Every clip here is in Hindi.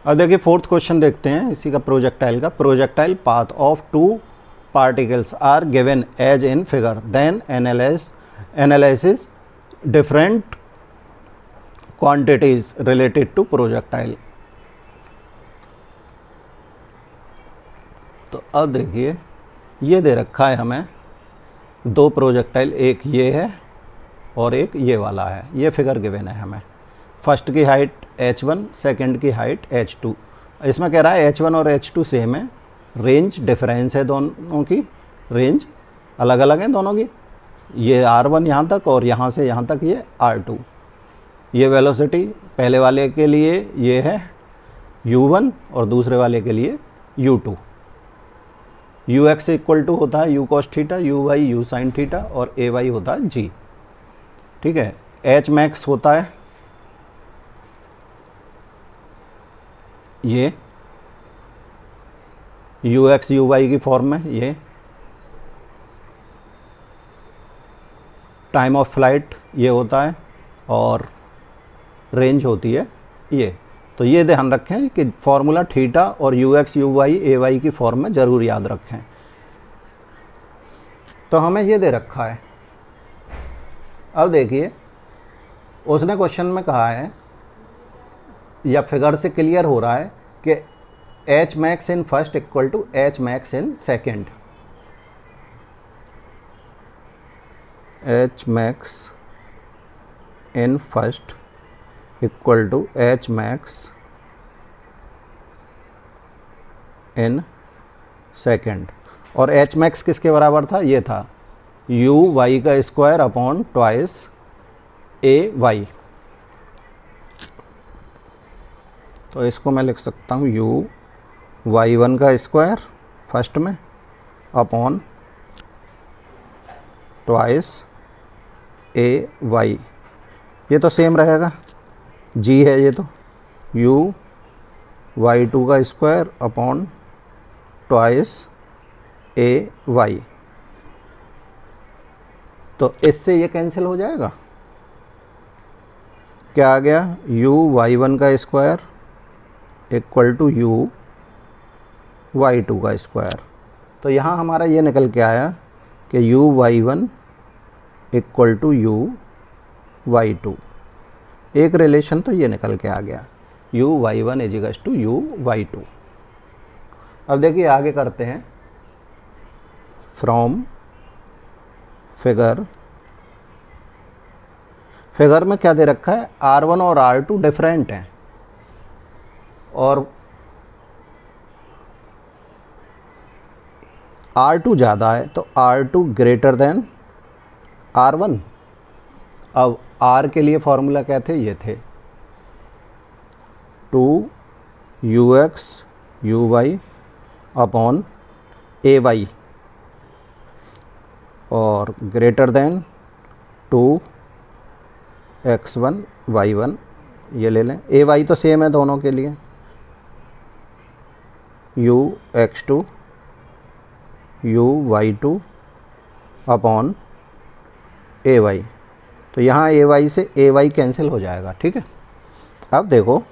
अब देखिए फोर्थ क्वेश्चन देखते हैं इसी का, प्रोजेक्टाइल का। Projectile path of two particles are given as in figure, then analysis different quantities related to projectile. तो अब देखिए ये दे रखा है हमें दो प्रोजेक्टाइल, एक ये है और एक ये वाला है, ये फिगर गिवन है हमें। फर्स्ट की हाइट h1, सेकंड की हाइट h2। इसमें कह रहा है h1 और h2 सेम है, रेंज डिफरेंस है, दोनों की रेंज अलग अलग है दोनों की। ये r1 यहाँ तक और यहाँ से यहाँ तक ये r2। ये वेलोसिटी पहले वाले के लिए ये है u1 और दूसरे वाले के लिए u2। ux इक्वल टू होता है u cos theta, uy u sin theta और ay होता है g। ठीक है, h मैक्स होता है ये ux uy की फॉर्म में, ये टाइम ऑफ फ्लाइट ये होता है और रेंज होती है ये। तो ये ध्यान रखें कि फॉर्मूला थीटा और ux uy ay की फॉर्म में ज़रूर याद रखें। तो हमें ये दे रखा है। अब देखिए उसने क्वेश्चन में कहा है या फिगर से क्लियर हो रहा है कि h max in first equal to h max in second. h max in first equal to h max in second. और h मैक्स किसके बराबर था? ये था u y का square upon twice a y। तो इसको मैं लिख सकता हूँ u y1 का स्क्वायर फर्स्ट में अपॉन ट्वाइस a y। ये तो सेम रहेगा, g है ये, तो u y2 का square upon twice a y। तो इससे ये कैंसिल हो जाएगा। क्या आ गया? u y1 का square equal to u y2 का स्क्वायर। तो यहाँ हमारा ये निकल के आया कि u y1 equal to u y2। एक रिलेशन तो ये निकल के आ गया, u y1 equals to u y2। अब देखिए आगे करते हैं। फ्रॉम फिगर में क्या दे रखा है? r1 और r2 डिफरेंट हैं और r2 ज़्यादा है, तो r2 ग्रेटर देन r1। अब r के लिए फॉर्मूला क्या थे? ये थे 2ux uy अपॉन ay और ग्रेटर देन 2x1 y1। ये ले लें, ay तो सेम है दोनों के लिए, ux2 uy2 अपॉन ay। तो यहाँ ay से ay कैंसिल हो जाएगा। ठीक है, अब देखो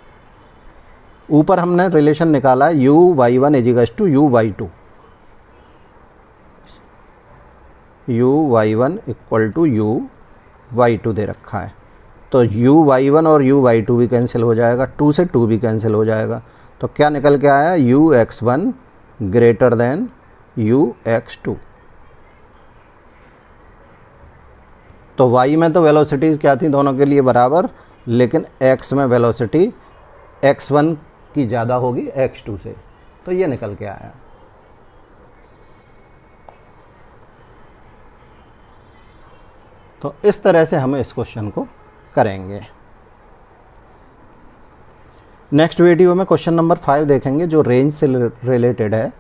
ऊपर हमने रिलेशन निकाला है u y1 equals to u y2। u y1 equal to u y2 दे रखा है, तो u y1 और u y2 भी कैंसिल हो जाएगा, 2 से 2 भी कैंसिल हो जाएगा। तो क्या निकल के आया? u x1 greater than u x2। तो y में तो वेलोसिटीज़ क्या थी? दोनों के लिए बराबर, लेकिन x में वेलोसिटी x1 की ज़्यादा होगी x2 से, तो ये निकल के आया। तो इस तरह से हम इस क्वेश्चन को करेंगे। नेक्स्ट वीडियो में क्वेश्चन नंबर 5 देखेंगे जो रेंज से रिलेटेड है।